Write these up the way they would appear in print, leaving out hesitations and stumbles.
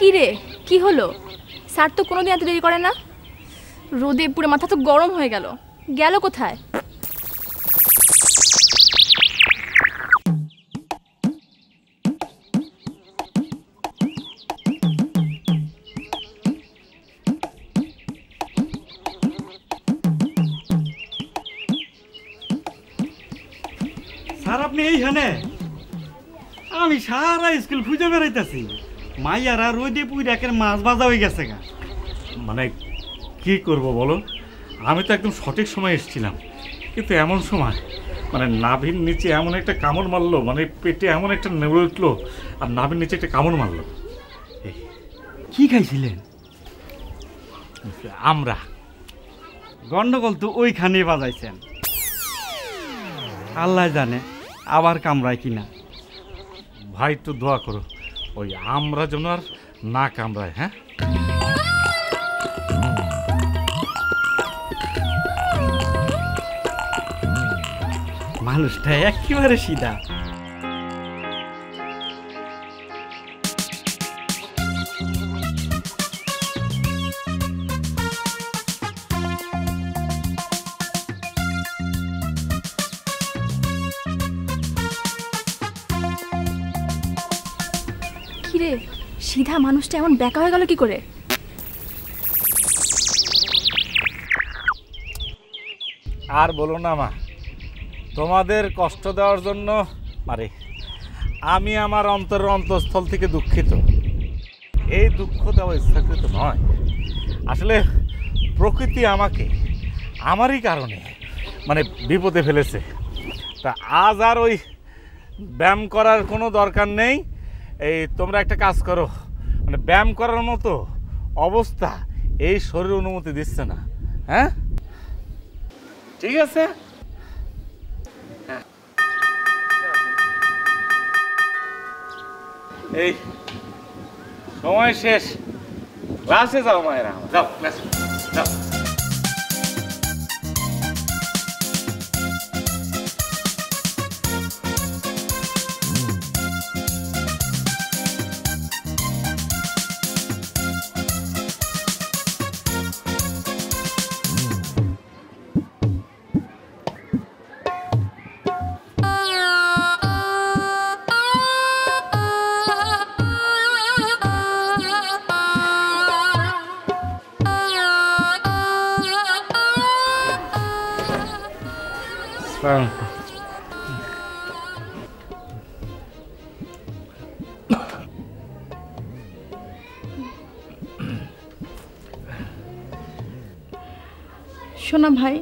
কি রে, কি হলো? স্যার তো কোনোদিন এত দেরি করে না। রোদে পুরো মাথা তো গরম হয়ে গেল। গেল কোথায়? স্যার আপনি এইখানে? আমি সারা স্কুল খুঁজে বেড়াইতেছি। মাইয়ারা রোদে পুইরাকের মাছ ভাজা হয়ে গেছে গা। মানে কি করব বলো, আমি তো একদম সঠিক সময় এসেছিলাম, কিন্তু এমন সময় মানে নাভির নিচে এমন একটা কামড় মারলো, মানে পেটে এমন একটা নেড়ে উঠলো আর নাভির নিচে একটা কামড় মারলো। কি খাইছিলেন? আমরা গন্ডগোল তো ওইখানে বাজাইছেন। আল্লাহ জানে আবার কামড়ায় কিনা। ভাই একটু দোয়া করো ওই আমরা যেন আর না কামড়ায়। হ্যাঁ, মানুষটা একেবারে সিধা। কিরে, সিধা মানুষটা এমন ব্যাকা হয়ে গেল কি করে? আর বলো না মা, তোমাদের কষ্ট দেওয়ার জন্য মানে আমি আমার অন্তরের অন্তঃস্থল থেকে দুঃখিত। এই দুঃখ দেওয়া ইচ্ছাকৃত নয়, আসলে প্রকৃতি আমাকে আমারই কারণে মানে বিপদে ফেলেছে। তা আজ আর ওই ব্যায়াম করার কোনো দরকার নেই। এই তোমরা একটা কাজ করো, মানে ব্যায়াম করার মতো অবস্থা এই শরীর অনুমতি দিচ্ছে না। হ্যাঁ ঠিক আছে। এই সময় শেষ, ক্লাসে যাও মায়েরা, যাও ক্লাসে যাও। শোনা ভাই,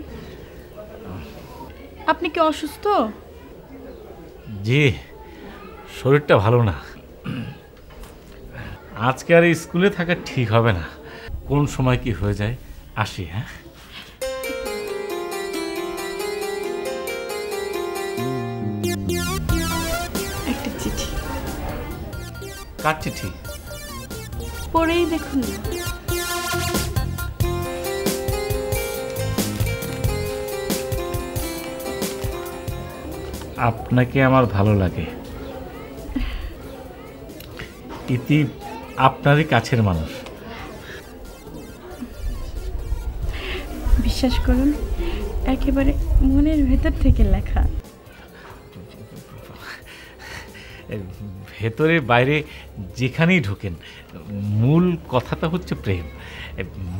আপনি কি অসুস্থ? জি, শরীরটা ভালো না। আজকে আর স্কুলে থাকা ঠিক হবে না। কোন সময় কি হয়ে যায়, আসি। হ্যাঁ, একটা চিঠি। কার চিঠি? পড়েই দেখুন। আপনাকে আমার ভালো লাগে, ইতি আপনারই কাছের মানুষ। বিশ্বাস করুন, একেবারে মনের ভেতর থেকে লেখা। ভেতরে বাইরে যেখানেই ঢোকেন, মূল কথাটা হচ্ছে প্রেম।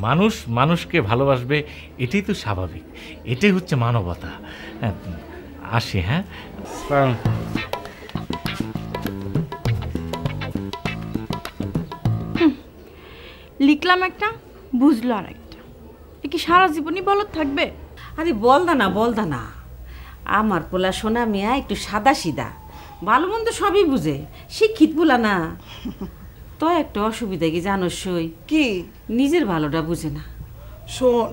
মানুষ মানুষকে ভালোবাসবে, এটাই তো স্বাভাবিক, এটাই হচ্ছে মানবতা। আসি। হ্যাঁ, লিখলাম একটা, বুঝলো আর একটা। এ কি সারা জীবনই বলদ থাকবে? আরে বলদা না, আমার পোলা সোনা মিয়া একটু সাদা সিধা, ভালো মন্দ সবই বুঝে, শিক্ষিত পোলা না। তো একটা অসুবিধা কি জানো সই? কি? নিজের ভালোটা বুঝে না। শোন,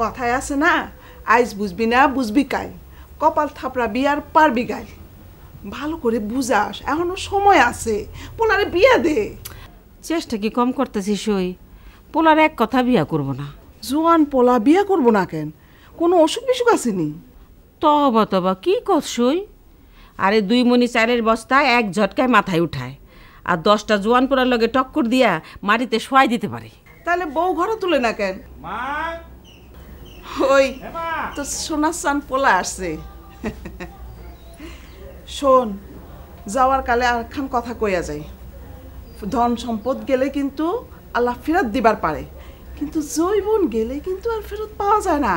কথায় আছে না, আইজ বুঝবি না বুঝবি কাই, কপাল থাপড়া বিয়ার পারবি গাই। ভালো করে বুঝাস, এখনো সময় আছে, পোলারে বিয়া দে। চেষ্টা কি কম করতেছি সই? পোলার এক কথা বিয়া করব না। জোয়ান পোলা বিয়া করবো না কেন? কোনো অসুখ বিসুখ আসেনি? তবা কি কর সই? আরে 2 মণি চালের বস্তা এক ঝটকায় মাথায় উঠায়, আর 10টা জোয়ান পোড়ার লগে টক্কর দিয়া মাটিতে শোয়াই দিতে পারে। তাহলে বউ ঘরে তুলে না কেন? মা ওই এ মা তো সোনার চান পোলা আসছে। শোন, যাওয়ার কালে আরেকখান কথা কইয়া যায়, ধন সম্পদ গেলে কিন্তু আল্লাহ ফেরত দিবার পারে, কিন্তু জৈবন গেলে কিন্তু আর ফেরত পাওয়া যায় না।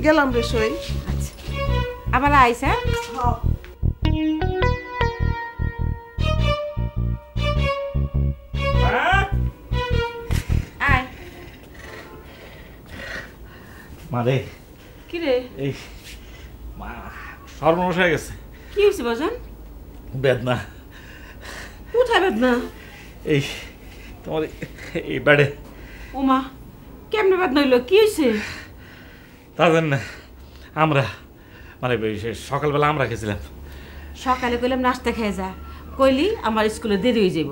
গেলাম রে সই। আচ্ছা, আবার আইস। হ্যাঁ, আয়। মারে কি রে, এই মা সর্বনাশ হয়ে গেছে। কি হয়েছে বাজান? বেদনা কোথায় বেদনা? এই তোমার এই বেডে। ও মা, কেমনে বেদনা হইলো? কি হয়েছে? তা জান না, আমরা মানে সকালবেলা আমরা খেয়েছিলাম। সকালে কইলাম নাস্তা খেয়ে যা, কইলি আমার স্কুলে দেরি হয়ে যাব,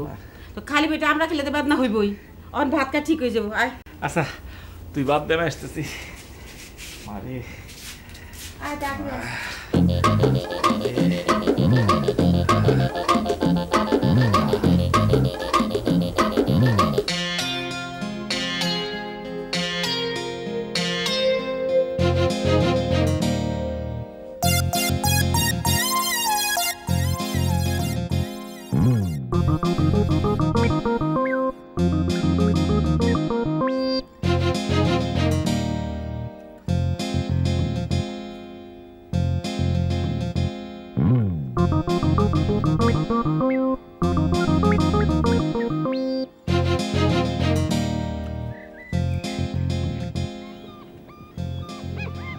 তো খালি পেটে আমরা খেলে তো বেদনা হইবই। অন ভাত কা ঠিক হয়ে যাবো। আয় আচ্ছা তুই বাদ দে, আমি আসতেছি। মারে আয় দেখো।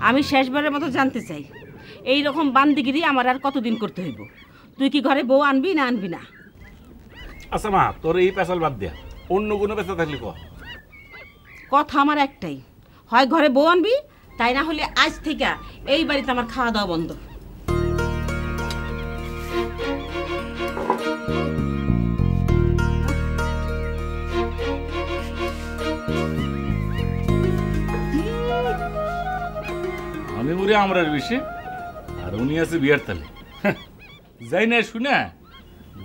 আমি শেষবারের মতো জানতে চাই, এই রকম বান্দিগিরি আমার আর কতদিন করতে হইব? তুই কি ঘরে বউ আনবি না আনবি না? আচ্ছা মা, তোর এই পেশাল বাদ দেয়া, অন্য কোনো পেশা থাকলে ক। কথা আমার একটাই, হয় ঘরে বউ আনবি, তাই না হলে আজ থেকে এই বাড়িতে আমার খাওয়া দাওয়া বন্ধ। আমি উড়ে আমরার বেশি, আর উনি আছে বিয়ার তালে। যাই না শুনে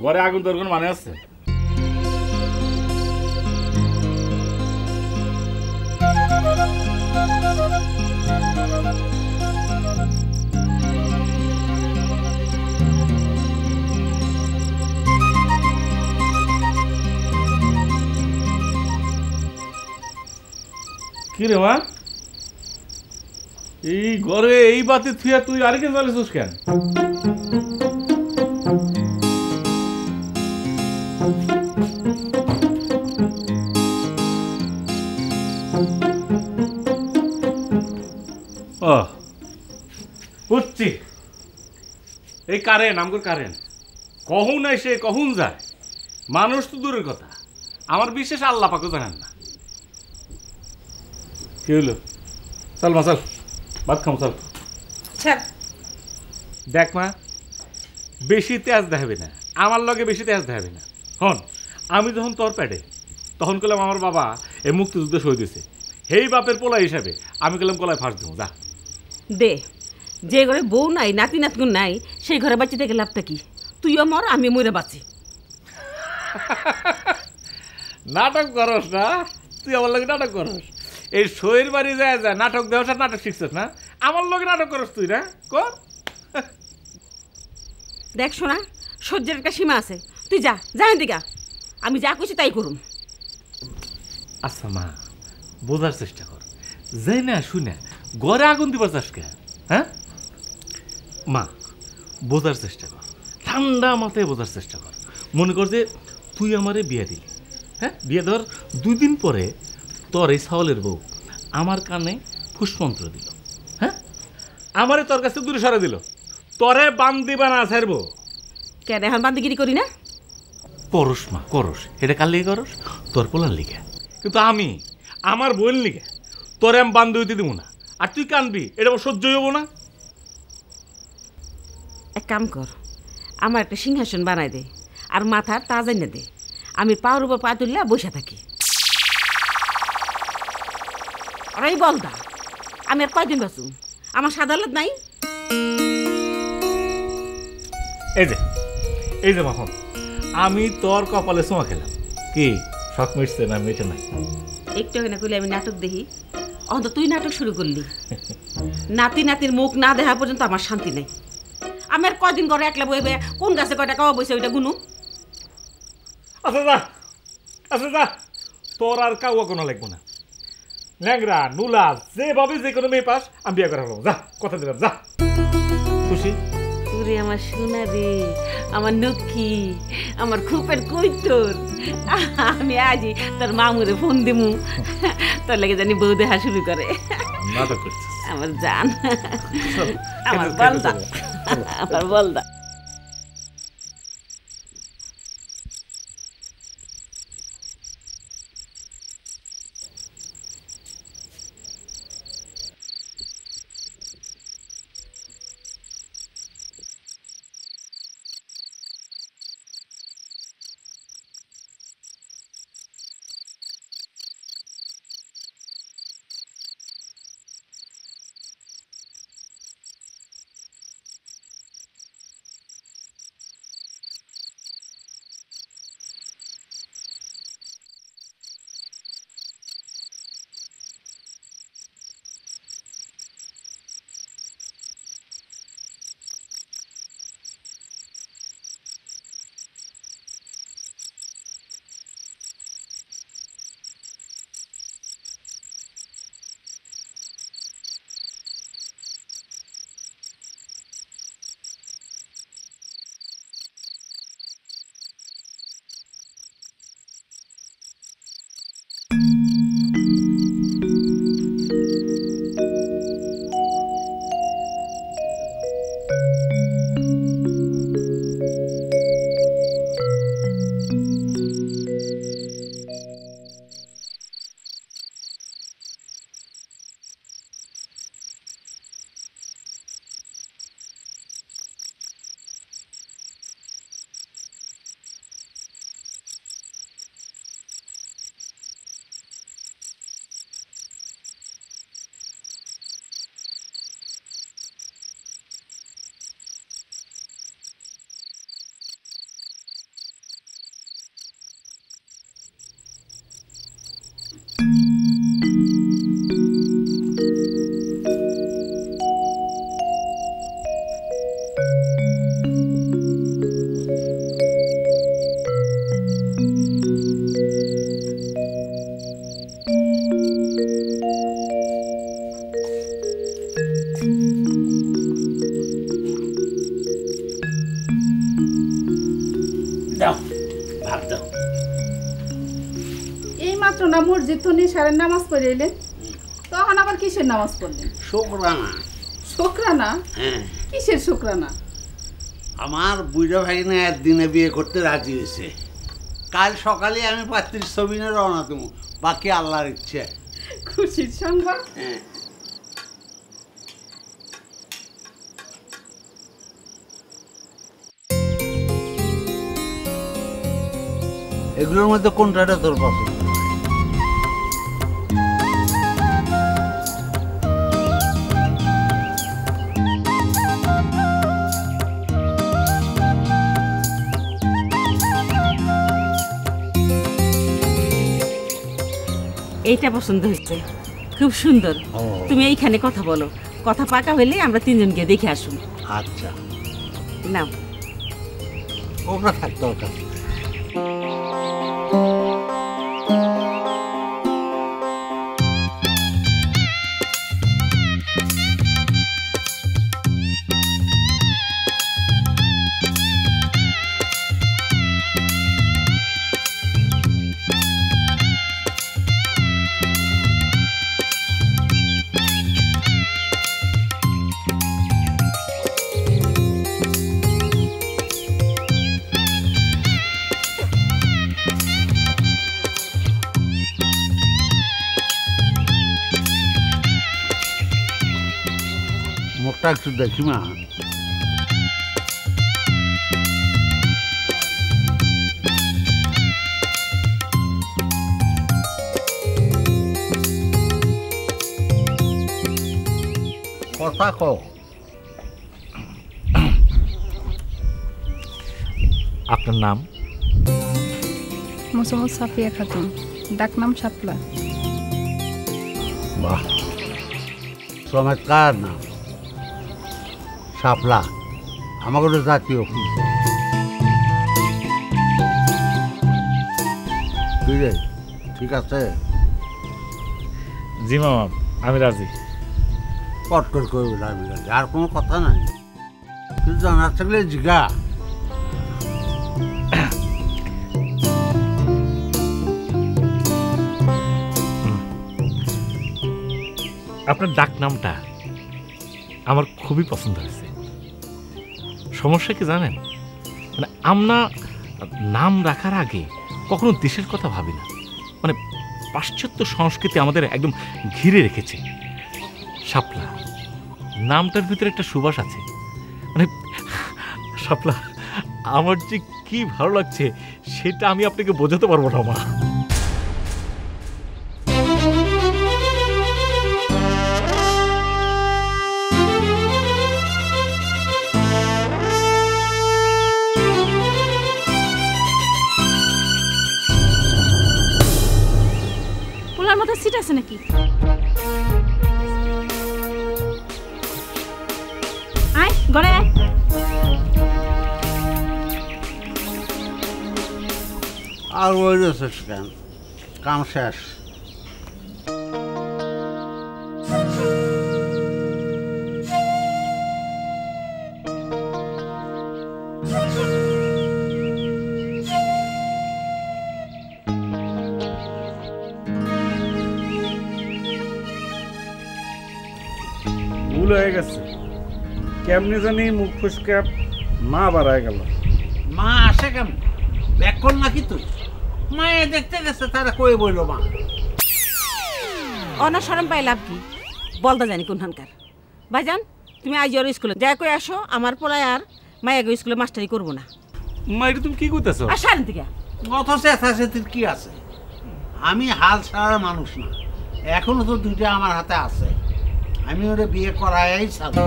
ঘরে আগুন তোর কোন মানে আছে? কি রে মা, এই ঘরে এই বাতি থুয়া তুই আরেকে জ্বালিস কেন? ও বুঝছি, এই কারেন্ট আমগর কারেন্ট কখন এসে কখন যায়, মানুষ তো দূরের কথা, আমার বিশেষ আল্লাহ পাকও জানেন না। কি হইল? চল মা চল, ভাত খাম চল। দেখ মা, বেশি তেজ দেখাবি না, আমার লগে বেশি তেজ দেখাবি না। হন, আমি যখন তোর পেটে তখন করলাম আমার বাবা এই মুক্তিযুদ্ধ শহীদ হয়েছে, হেই বাপের পোলা হিসাবে আমি করলাম কলায় ফাঁস দেবো। যা দে, যে ঘরে বউ নাই, নাতি নাতগুন নাই, সেই ঘরে বাঁচিতে গেলে লাভটা কি? তুইও মর, আমি মরে বাঁচি। নাটক করস না তুই, আমার লগে নাটক করস। এই শহীর বাড়ি যায় যায় নাটক দেওয়া, নাটক শিখছিস না? আমার লগে নাটক করস তুই না? কর। দেখ শোনা, সহ্যের একটা সীমা আছে, তুই যা, যা এদিকে, আমি যা করছি তাই করুম। আচ্ছা মা, বোঝার চেষ্টা কর, যাই না শুনে ঘরে আগুন দিবার চাস কে? হ্যাঁ মা, বোঝার চেষ্টা কর, ঠান্ডা মাথায় বোঝার চেষ্টা কর। মনে কর যে তুই আমারে বিয়ে দিলি, হ্যাঁ, বিয়ে ধর 2 দিন পরে তোর এই ছাওলের বউ আমার কানে ফুসমন্ত্র দিল, হ্যাঁ, আমারে তোর কাছে দূরে সরে দিল, তরে বান্দিবা না ছাড়বো কেন এখন বান্দিগিরি করি না? করস মা, করস, এটা কার লিগে করস? তোর পোলার লিগে। কিন্তু আমি আমার বোন লিগে তোরে আমি বান্ধব হইতে দিব না, আর তুই কানবি, এটা আমার সহ্য হইব না। এক কাম কর, আমার একটা সিংহাসন বানাই দে, আর মাথার তাজ এনে দে, আমি পাওয়ার উপর পা তুললে বসে থাকি। আর এই বলদা, আমি আর কয়দিন বাঁচু? আমার সাদালত নাই। এই যে এই যে মাখন, আমি তোর কপালে সোমা খেলাম, কি শখ মিটছে না মেটে নাই? একটু না করলে আমি নাটক দেখি, অন্তত তুই নাটক শুরু করলি। নাতি নাতির মুখ না দেখা পর্যন্ত আমার শান্তি নেই। আমি আর কয়দিন করে একলা বইবে কোন গাছে কয়টা খাওয়া বসে ওইটা গুনু। আচ্ছা যা, আচ্ছা যা, তোর আর কাউয়া কোনো লাগবো না। ল্যাংরা নুলা যেভাবে যে কোনো মেয়ে পাস আমি বিয়ে করা হলাম, যা কথা দিলাম, যা। খুশি? ওরে আমার সোনা রে, আমার লক্ষ্মী, আমার খুপের কৈতর, আমি আজই তোর মামুরে ফোন দিমু, তোর লাগে জানি বউ দেখা শুরু করে। নাটক করছিস? আমার জান, আমার বলদা, আমার বলদা। মসজিদ তো নিশারের নামাজ পড়ে এলেন, তখন আবার কিসের নামাজ পড়লেন? শুকরানা। শুকরানা? হ্যাঁ। কিসের শুকরানা? আমার বুড়া ভাগিনা একদিনে বিয়ে করতে রাজি হয়েছে। কাল সকালে আমি পাত্রীর ছবি নিয়ে রওনা দেবো, বাকি আল্লাহর ইচ্ছে। খুশির সংবাদ। হ্যাঁ। এগুলোর মধ্যে কোনটা তোর পছন্দ? এইটা পছন্দ হয়েছে, খুব সুন্দর। তুমি এইখানে কথা বলো, কথা পাকা হইলে আমরা তিনজন গিয়ে দেখে আসুন। আচ্ছা নাও, ওটা থাকতে ওটা। মুখটা একটু দেখি মা। কথা কও। আপনার নাম? মোসাম্মদ সাফিয়া খাতুন, ডাকনাম শাপলা। বাহ, চমৎকার নাম, শাপলা। আমাকে তো জাতীয় ফুল। ঠিক আছে? জি মামা, আমি রাজি। কট করে করবে আমি রাজি, আর কোনো কথা নাই। কিন্তু জানার থাকলে জিগা। আপনার ডাক নামটা আমার খুবই পছন্দ হয়েছে। সমস্যা কি জানেন, মানে আমরা নাম রাখার আগে কখনো দেশের কথা ভাবি না। মানে পাশ্চাত্য সংস্কৃতি আমাদের একদম ঘিরে রেখেছে। শাপলা নামটার ভিতরে একটা সুবাস আছে। মানে শাপলা আমার যে কি ভালো লাগছে সেটা আমি আপনাকে বোঝাতে পারবো না মা। পোলার মাথায় সিট আছে নাকি? আয় ঘরে আয়। আর ওই রয়েছে কেন, কাম শেষ। ভুল হয়ে গেছে, কেমনে জানি মুখ ফুসকে মা বাড়ায় গেল। মা আসে কেমন, ব্যাক কর নাকি তুই? মায়ে দেখতে গেছে, তারা কই বইল মা। অনাসরণ পাই লাভ কি? বলদা জানি কোনখানকার। ভাইজান তুমি আজ ওর স্কুলে যা কই আসো, আমার পোলায় আর মায়াকে স্কুলে মাস্টারি করবো না। মা এটা তুমি কি করতেছো? আর সারেন থেকে অত চেঁচাচেঁচির কি আছে? আমি হাল ছাড়ার মানুষ না, এখনো তো দুইটা আমার হাতে আছে। আমি ওরে বিয়ে করাই ছাড়ব।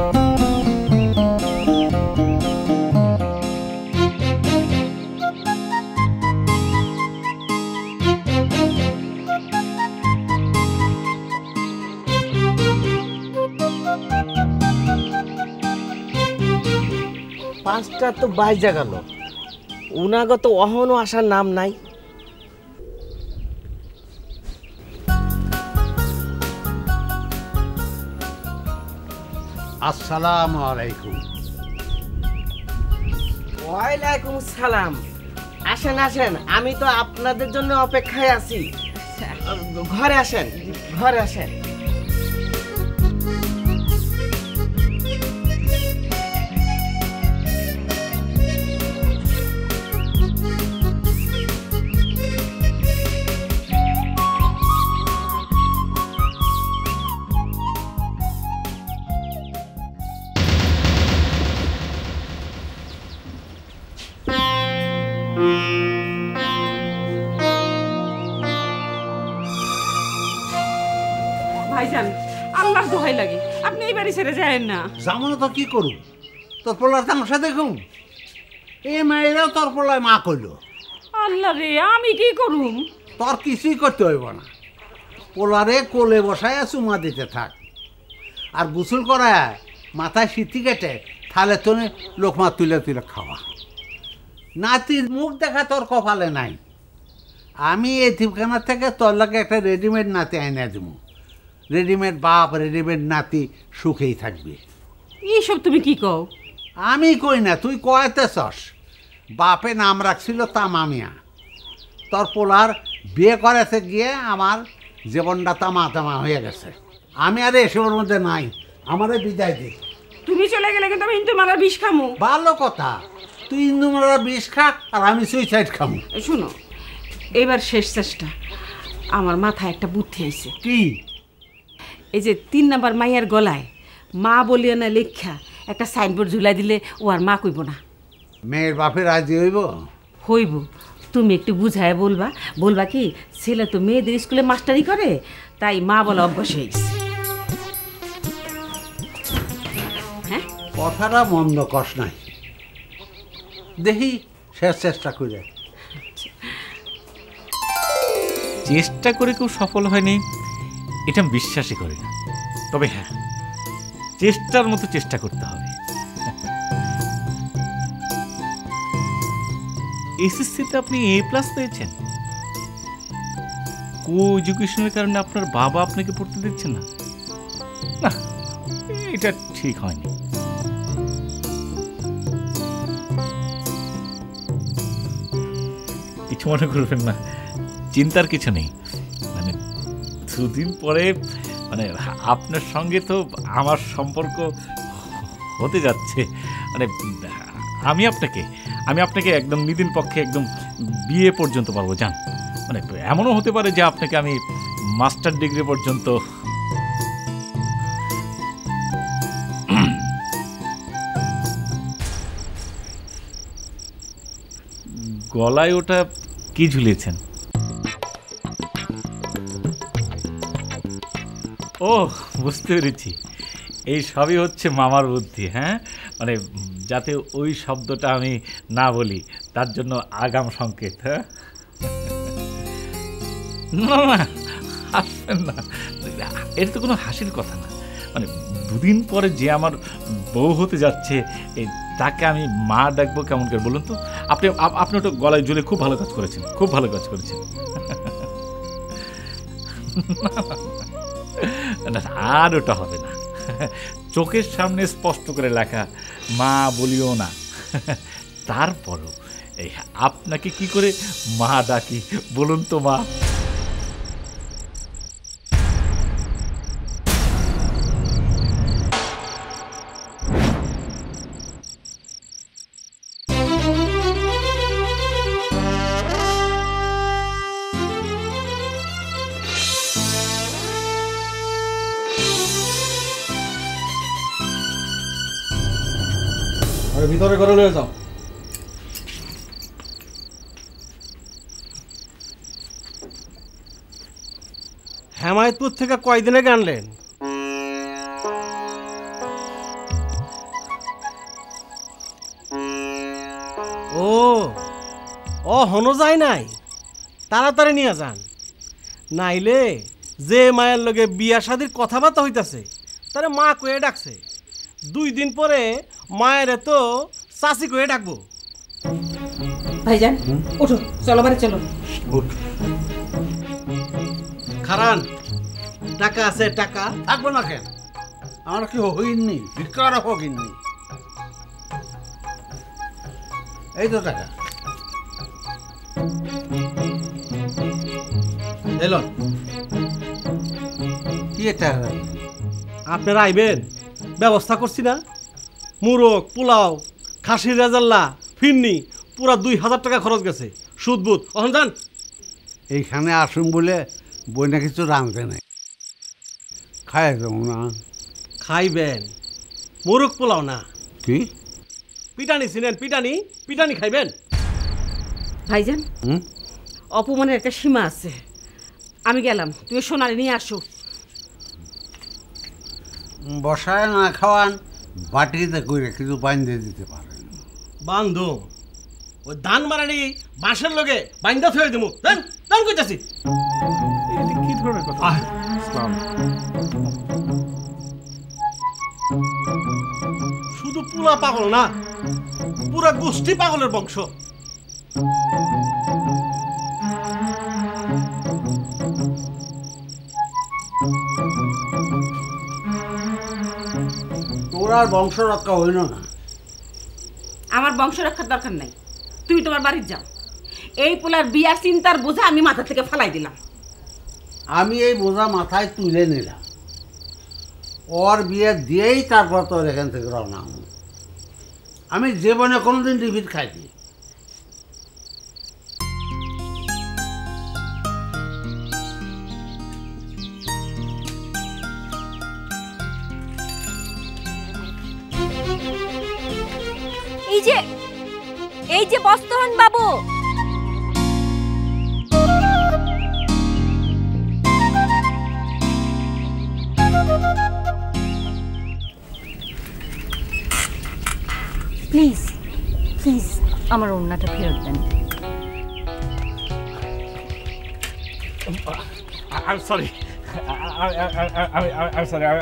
পাঁচটা তো বাইজা গেল, উনাগত অহনও আসার নাম নাই। আসসালামু আলাইকুম। ওয়ালাইকুম সালাম। আসেন আসেন, আমি তো আপনাদের জন্য অপেক্ষায় আছি। ঘরে আসেন, ঘরে আসেন। ভাইজান আল্লাহর দোহাই লাগে, আপনি এই বাড়ি ছেড়ে যায়েন না। জামনো তো কি করু, তোর পোলার তামসা দেখুন। এ মেয়েরাও তোর পোলায় মা কইল। আল্লাহ রে, আমি কি করুম? তোর কিছুই করতে হইব না, পোলারে কোলে বসায় চুমা দিতে থাক। আর গোসল করায় মাথায় সিটি কেটে থালে তোনে লোকমা তুলে তুলে খাওয়া। নাতির মুখ দেখা তোর কপালে নাই। আমি এই ঠিকানা থেকে তোর লাগে একটা রেডিমেড নাতি আইনা দিব। রেডিমেড বাপ, রেডিমেড নাতি, সুখেই থাকবি। এইসব তুমি কি কও? আমি কই না, তুই কয়েতেছস। বাপে নাম রাখছিল তামামিয়া। তোর পোলার বিয়ে করেছে গিয়ে আমার জীবনটা তামা তামা হয়ে গেছে। আমি আর এসবের মধ্যে নাই, আমারে বিদায় দে। তুমি চলে গেলে কিন্তু আমি হিন্দু মারার বিষ খামু। ভালো কথা, তুই ইন্দু মারা বিষ খা আর আমি সুইসাইড খামু। শুনো, এবার শেষ চেষ্টা। আমার মাথায় একটা বুদ্ধি আইছে। কি? এই যে 3 নাম্বার মাইয়ার গলায় মা বলিয়া না লেখা একটা সাইনবোর্ড ঝুলাই দিলে ও আর মা কইব না। মেয়ের বাপে রাজি হইব? হইব। তুমি একটু বুঝায় বলবা, বলবা কি ছেলে তো মেয়েদের স্কুলে মাস্টারি করে, তাই মা বলা অভ্যাস হয়ে গেছে। হ্যাঁ, কথাটা মন্দ কষ নাই। দেখি শেষ চেষ্টা করে। চেষ্টা করে কেউ সফল হয়নি এটা আমি বিশ্বাসই করি না, তবে হ্যাঁ চেষ্টার মতো চেষ্টা করতে হবে। এসএসসিতে আপনি A+ পেয়েছেন, কো এডুকেশনের কারণে আপনার বাবা আপনাকে পড়তে দিচ্ছেন না? না, এটা ঠিক হয়নি। কিছু মনে করবেন না, চিন্তার কিছু নেই। মানে দুদিন পরে মানে আপনার সঙ্গে তো আমার সম্পর্ক হতে যাচ্ছে। মানে আমি আপনাকে একদম নিদিন পক্ষে একদম বিয়ে পর্যন্ত পারবো জান। মানে এমনও হতে পারে যে আপনাকে আমি মাস্টার ডিগ্রি পর্যন্ত। গলায় ওটা কি ঝুলিয়েছেন? ও বুঝতে পেরেছি, এই সবই হচ্ছে মামার বুদ্ধি। হ্যাঁ, মানে যাতে ওই শব্দটা আমি না বলি তার জন্য আগাম সংকেত। হ্যাঁ, না না হাসবেন না, এটা তো কোনো হাসির কথা না। মানে দুদিন পরে যে আমার বউ হতে যাচ্ছে তাকে আমি মা ডাকবো কেমন করে বলুন তো? আপনি ওটা গলায় ঝুলে খুব ভালো কাজ করেছেন, খুব ভালো কাজ করেছেন। আর ওটা হবে না, চোখের সামনে স্পষ্ট করে লেখা মা বলিও না। তারপরও আপনাকে কি করে মা ডাকি বলুন তো মা? ভিতরে করে নিয়ে যাও। হেমায়তপুর থেকে কয়দিনে আনলেন? ও হনো যায় নাই, তাড়াতাড়ি নিয়ে যান, নাইলে যে মায়ের লগে বিয়া শাদির কথাবার্তা হইতাছে তারে মা কয়ে ডাকছে, 2 দিন পরে মায়ের তো চাষি কয়ে ডাকবো। ভাইজান ওঠো, চলো বাড়ি চলো। খারান, টাকা আছে? টাকা থাকবো না কেন? আমার কি হইনি, ভিক্ষার হইনি। এই তো টাকা এলো। কি টাকা? আপনারা আইবেন, ব্যবস্থা করছি না, মুরগ, পোলাও, খাসির রেজাল্লা, ফিরনি, পুরা 2000 টাকা খরচ গেছে, সুদ বুধ। অহন যান। এইখানে আসুন বলে বইনা কিছু রাঁধতে নাই, খাই যাবো না। খাইবেন মুরগ পোলাও না, কি পিটানি চিনেন? পিটানি, পিটানি খাইবেন। ভাইজান অপমানের একটা সীমা আছে, আমি গেলাম, তুমি সোনালি নিয়ে আসো। বসায় না খাওয়ান, বাটিতে করে কিছু বাঁধে দিতে পারেন। বান্ধব ওই ধান মারানি বাঁশের লগে বান্ধা থয়ে দেবো। দান কইতাছি। কি ধরনের কথা? শুধু পুরা পাগল না, পুরা গোষ্ঠী পাগলের বংশ। তোর আর বংশ রক্ষা হইল না। আমার বংশ রক্ষার দরকার নাই, তুমি তোমার বাড়ি যাও। এই পোলার বিয়ার চিন্তার বোঝা আমি মাথা থেকে ফালাই দিলাম। আমি এই বোঝা মাথায় তুলে নিলাম, ওর বিয়ে দিয়েই তারপর তোর এখান থেকে রওনা হব। আমি জীবনে কোনোদিন টিফিন খাইনি। এই যে বস্ত্রহীন বাবু, প্লিজ প্লিজ আমার ওড়নাটা ফেরত দেন। সরি,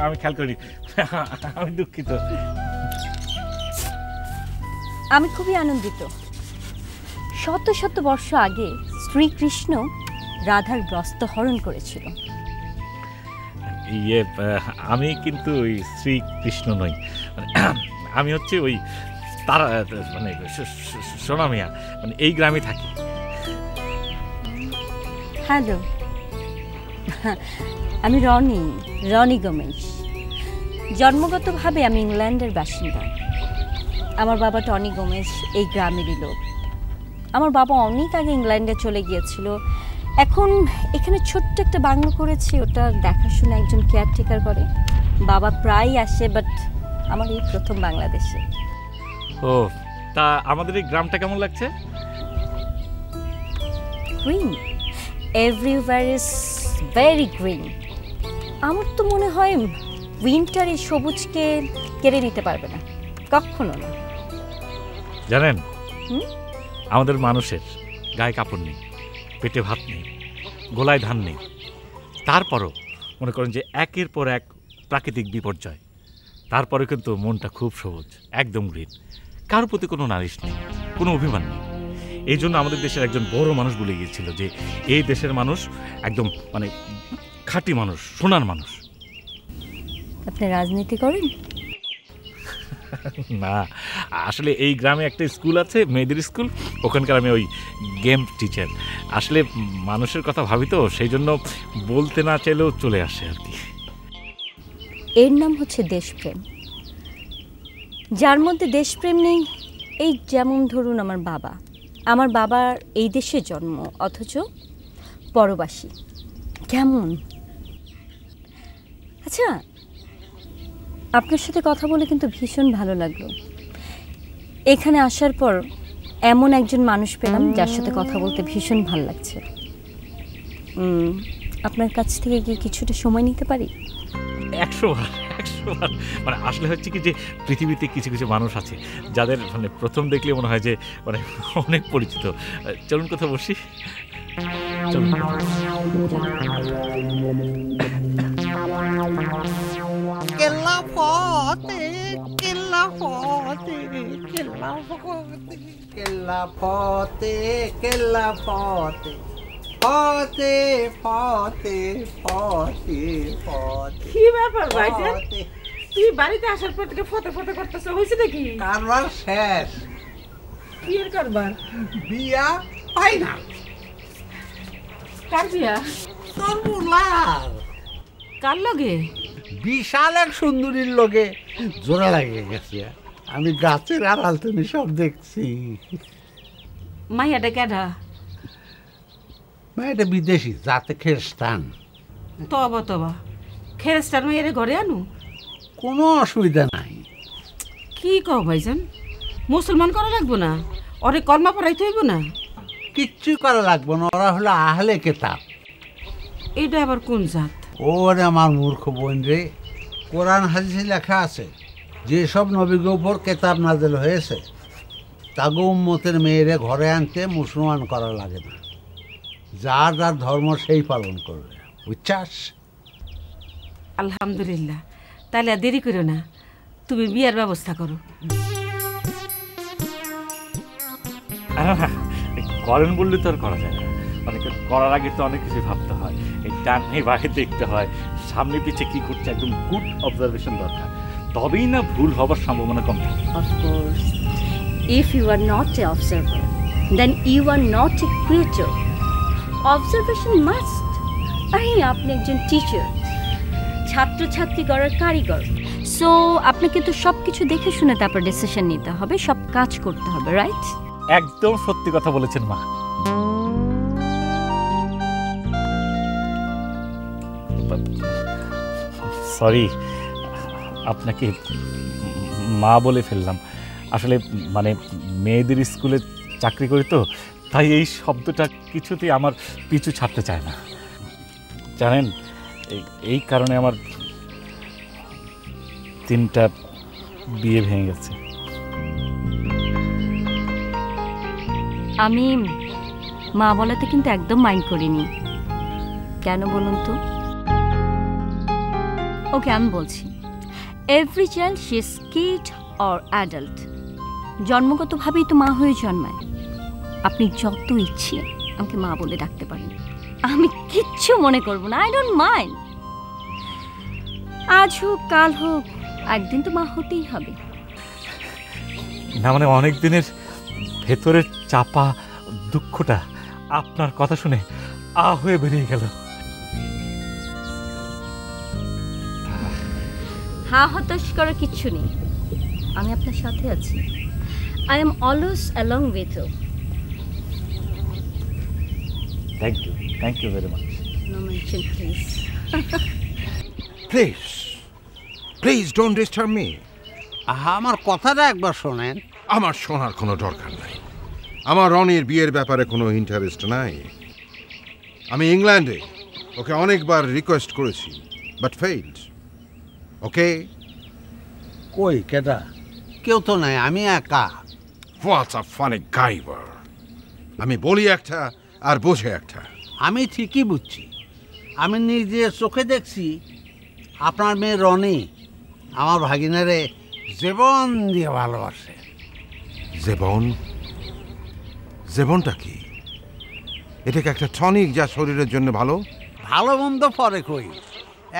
আমি খেয়াল করি, আমি দুঃখিত। আমি খুবই আনন্দিত। শত শত বর্ষ আগে শ্রীকৃষ্ণ রাধার বস্ত্র হরণ করেছিল। আমি কিন্তু ওই শ্রীকৃষ্ণ নই, আমি হচ্ছে ওই তারা মানে সোনা মিয়া, মানে এই গ্রামে থাকি। হ্যালো, আমি রনি গোমেজ। জন্মগতভাবে আমি ইংল্যান্ডের বাসিন্দা। আমার বাবা টনি গোমেজ এই গ্রামেরই লোক। আমার বাবা অনেক আগে ইংল্যান্ডে চলে গিয়েছিল। এখন এখানে ছোট্ট একটা বাংলো করেছি, ওটা দেখাশোনা একজন কেয়ারটেকার করে। বাবা প্রায় আসে, বাট আমার এই প্রথম বাংলাদেশে। ও, তা আমাদের এই গ্রামটা কেমন লাগছে? Green, everywhere is very green. আমার তো মনে হয় উইন্টার এই সবুজকে কেড়ে নিতে পারবে না, কখনো না। জানেন, আমাদের মানুষের গায়ে কাপড় নেই, পেটে ভাত নেই, গোলায় ধান নেই, তারপরও মনে করেন যে একের পর এক প্রাকৃতিক বিপর্যয়, তারপরে কিন্তু মনটা খুব সবুজ, একদম গ্রিন। কারোর প্রতি কোনো নালিশ নেই, কোনো অভিমান নেই। এই জন্য আমাদের দেশের একজন বড় মানুষ বলে গিয়েছিল যে এই দেশের মানুষ একদম মানে খাঁটি মানুষ, সোনার মানুষ। আপনি রাজনীতি করেন? না, আসলে এই গ্রামে একটা স্কুল আছে, মেয়েদের স্কুল, ওখানকার আমি ওই গেম টিচার। আসলে মানুষের কথা ভাবি তো, সেই জন্য বলতে না চাইলেও চলে আসে আর কি। এর নাম হচ্ছে দেশপ্রেম। যার মধ্যে দেশপ্রেম নেই, এই যেমন ধরুন আমার বাবার এই দেশে জন্ম, অথচ পরবাসী। কেমন? আচ্ছা, আপনার সাথে কথা বলে কিন্তু ভীষণ ভালো লাগলো। এখানে আসার পর এমন একজন মানুষ পেলাম যার সাথে কথা বলতে ভীষণ ভালো লাগছে। আপনার কাছ থেকে কি কিছুটা সময় নিতে পারি? 100 বার। মানে আসলে হচ্ছে কি যে পৃথিবীতে কিছু কিছু মানুষ আছে যাদের মানে প্রথম দেখলে মনে হয় যে মানে অনেক পরিচিত। চলুন কথা বসি, চলুন। কেল্লা ফতে, কেল্লা ফতে, কেল্লা ফতে, কেল্লা ফতে, কেল্লা ফতে, ফতে ফতে ফতে ফতে। কি ব্যাপার ভাইজান, তুই বাড়িতে আসার পর থেকে ফতে ফতে করতেছ, হয়েছে নাকি? কারবার শেষ। কি এর কারবার? বিয়া ফাইনাল। কার বিয়া? তোর বুলার। কার লগে? বিশাল এক সুন্দরীর লগে জোড়া লাগে গেছে। আমি গাছের আড়াল থেকে সব দেখছি। মাইয়াটা কেডা? এটা বিদেশি, যাতে খ্রিস্টান। তবা খ্রিস্টান মাইয়ারে ঘরে আনু? কোনো অসুবিধা নাই। কি কও ভাইজান, মুসলমান করা লাগবো না? ওরে কলমা পড়াইতে হইব না? কিচ্ছু করা লাগবো না, ওরা হলো আহলে কেতাব। এটা আবার কোন জাত? ওরে আমার মূর্খ বোন রে, কোরআন হাদিসে লেখা আছে যেসব নবীর উপর কেতাব নাজেল হয়েছে তাগো উম্মতের মেয়েরে ঘরে আনতে মুসলমান করা লাগে না। যার যার ধর্ম সেই পালন করবে, বুঝছাস? আলহামদুলিল্লাহ, তাহলে আর দেরি করো না, তুমি বিয়ার ব্যবস্থা করো। করেন বললে তো আর করা যায় না, অনেকে করার আগে তো অনেক কিছু ভাবতে হয়। এই ডানে বাইরে দেখতে হয়, সামনে পিছে কি করছে, একদম গুড অবজারভেশন দরকার, তবেই না ভুল হবার সম্ভাবনা কম থাকে। Of course, if you are not an observer, then you are not a creator. Observation must. আরে আপনি একজন টিচার, ছাত্রছাত্রী গড়ার কারিগর। সো আপনাকে তো সব কিছু দেখে শুনে তারপর ডিসিশন নিতে হবে, সব কাজ করতে হবে, রাইট? একদম সত্যি কথা বলেছেন মা। সরি, আপনাকে মা বলে ফেললাম। আসলে মানে মেয়েদের স্কুলে চাকরি করি তো, তাই এই শব্দটা কিছুতেই আমার পিছু ছাড়তে চায় না। জানেন, এই কারণে আমার 3টা বিয়ে ভেঙে গেছে। আমি মা বলাতে কিন্তু একদম মাইন্ড করিনি। কেন বলুন তো? ওকে, আমি বলছি, every child she is kid or adult, জন্মগতভাবেই তো মা হয়ে জন্মায়। আপনি যত ইচ্ছে আমাকে মা বলে ডাকতে পারেন, আমি কিচ্ছু মনে করব না। I don't mind. আজ হোক কাল হোক, একদিন তো মা হতেই হবে। না মানে অনেক দিনের ভেতরের চাপা দুঃখটা আপনার কথা শুনে হয়ে বেরিয়ে গেল। হতাশ করার কিচ্ছু নেই, আমি আপনার সাথে আছি। I am always along with you. Thank you very much. No mention please. Please don't disturb me. আমার কথাটা একবার শোনেন। আমার শোনার কোনো দরকার নাই। আমার রনির বিয়ের ব্যাপারে কোনো ইন্টারেস্ট নাই। আমি ইংল্যান্ডে ওকে অনেকবার রিকোয়েস্ট করেছি, বাট ফেইলড। ওকে? কই কেটা? কেউ তো নাই, আমি একা। হোয়াটস আ ফানি গাইবার। আমি বলি একটা আর বোঝে একটা। আমি ঠিকই বুঝছি, আমি নিজে চোখে দেখছি আপনার মেয়ে রনি আমার ভাগিনারে জীবন দিয়ে ভালোবাসে। জীবন? জীবনটা কি? এটা কি একটা টনিক যা শরীরের জন্য ভালো? ভালো মন্দ পরে কই,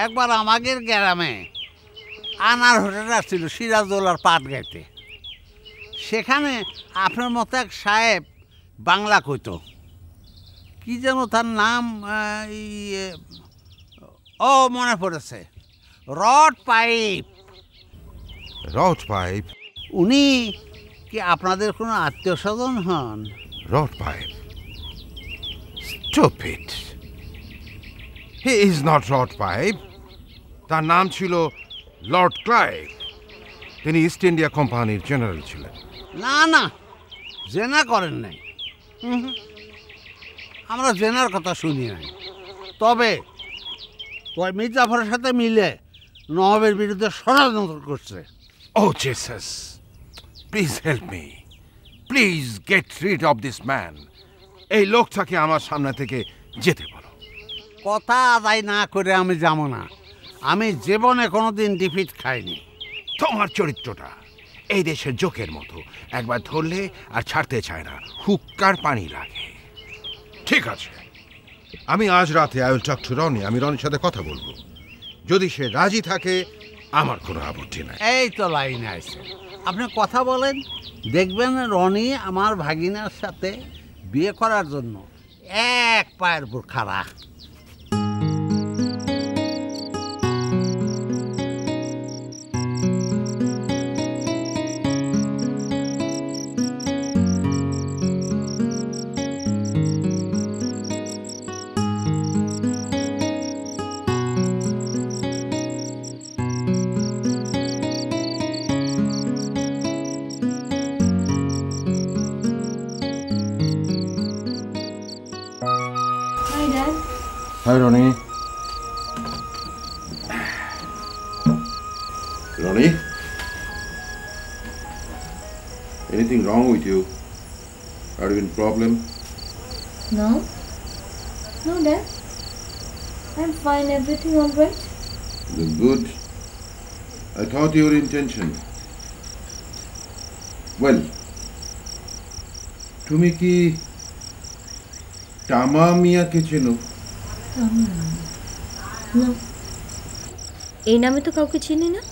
একবার আমাদের গ্রামে আনার হোটেল আসছিল সিরাজদৌলার পাট গাইতে। সেখানে আপনার মতো এক সাহেব বাংলা কইতো, কি যেন তার নাম, ও মনে পড়েছে, রড পাইপ। Rod pipe? উনি কি আপনাদের কোনো আত্মীয় স্বজন হন? Rod pipe? Stupid. He is not rod pipe. তার নাম ছিল লর্ড ক্লাইভ। তিনি ইস্ট ইন্ডিয়া কোম্পানির জেনারেল ছিলেন। না না, জেনা করেন নাই। আমরা জেনার কথা শুনি নাই। তবে ওই মির্জাফরের সাথে মিলে নবাবের বিরুদ্ধে ষড়যন্ত্র করছে। Oh Jesus, please help me. Please get rid of this man. এই লোকটাকে আমার সামনে থেকে যেতে বলো। কথা আদায় না করে আমি যাবো না। আমি জীবনে কোনোদিন ডিফিট খাইনি। তোমার চরিত্রটা এই দেশের জোকের মতো, একবার ধরলে আর ছাড়তে চায় না, হুক্কার পানি লাগে। ঠিক আছে, আমি আজ রাতে I will talk to Rony. আমি রনির সাথে কথা বলবো। যদি সে রাজি থাকে আমার কোনো আপত্তি নাই। এই তো লাইনে আছে, আপনি কথা বলেন, দেখবেন রনি আমার ভাগিনার সাথে বিয়ে করার জন্য এক পায়ের উপর খাড়া। Hi, Ronnie. Ronnie? Anything wrong with you? Are you in problem? No. No, Dad. I'm fine. Everything all right? That's good. I thought your intention. Well, তুমি কি টামা মিয়াকে চেনো? না, এই নামে তো কাউকে চিনি না।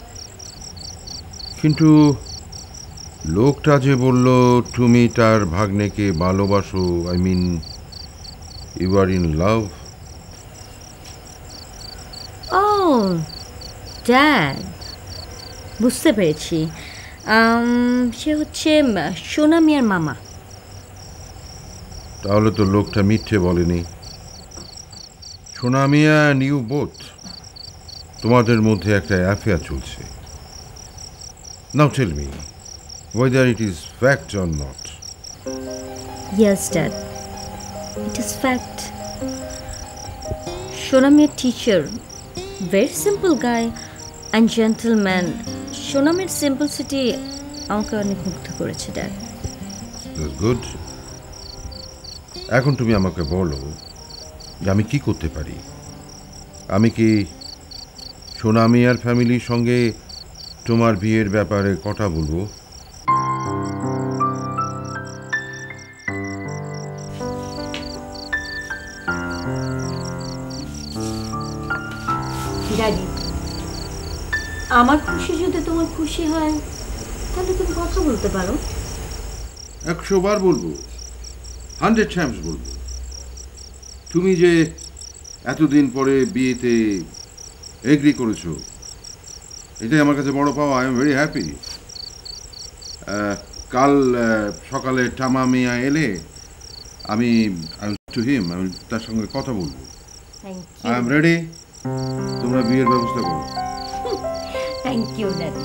কিন্তু লোকটা যে বলল তুমি তার ভাগ্নেকে ভালোবাসো, I mean you are in love. Oh dad, বুঝতে পেরেছি। সে হচ্ছে সোনা মিয়ার মামা। তাহলে তো লোকটা মিথ্যে বলেনি। সোনা মিয়া অ্যান্ড ইউ বোথ, তোমাদের মধ্যে একটা অ্যাফেয়ার চলছে। Now tell me whether it is fact or not. Yes, Dad. It is fact. Shona Mia's teacher, very simple guy and gentleman. Shona Mia's simplicity আমাকে অনেক মুগ্ধ করেছে, Dad. That's good. এখন তুমি আমাকে বলো যে আমি কি করতে পারি। আমি কি সোনা মিয়ার ফ্যামিলির সঙ্গে তোমার বিয়ের ব্যাপারে কথা বলবো? ড্যাডি, আমার খুশি যদি তোমার খুশি হয় তাহলে তুমি কথা বলতে পারো। 100 বার বলবো, 100 টাইমস বলবো। তুমি যে এতদিন পরে বিয়েতে এগ্রি করেছো, এটাই আমার কাছে বড় পাওয়া। I am very happy. কাল সকালে টামা মিয়া এলে আমি টু হিম, আমি তার সঙ্গে কথা বলবো। I am ready. তোমরা বিয়ের ব্যবস্থা করো। Thank you daddy.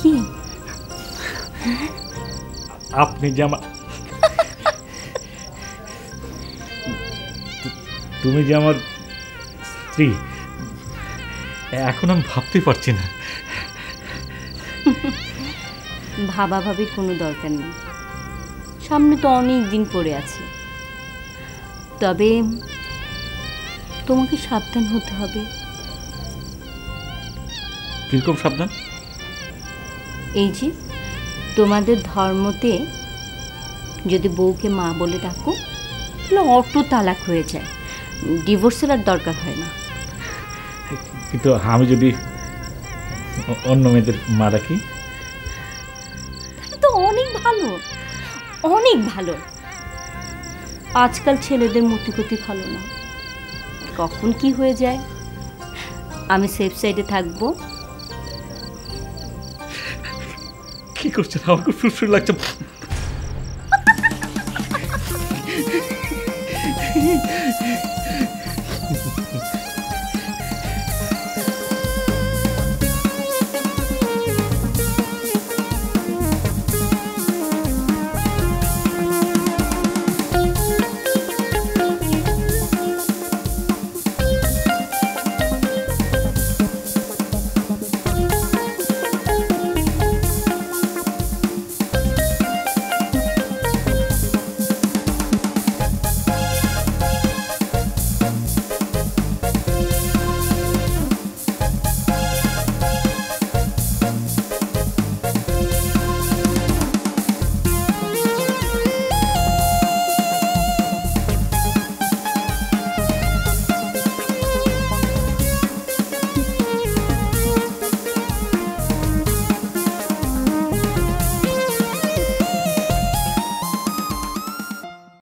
কি আপনি যে আমার তুমি যে আমার স্ত্রী, এখন আমি ভাবতেই পারছি না। ভাবাভাবির কোনো দরকার নেই, সামনে তো অনেক দিন পড়ে আছে। তবে তোমাকে সাবধান হতে হবে। কিরকম সাবধান? এই যে তোমাদের ধর্মতে যদি বউকে মা বলে ডাকো তাহলে অটো তালাক হয়ে যায়, ডিভোর্সের আর দরকার হয় না। কিন্তু আমি যদি অন্য মেয়েদের মা ডাকি তাহলে তো অনেক ভালো, অনেক ভালো। আজকাল ছেলেদের মতিগতি ভালো না, কখন কি হয়ে যায়। আমি সেফ সাইডে থাকবো। কি করছেন? আমার খুব সুরসুর লাগছে।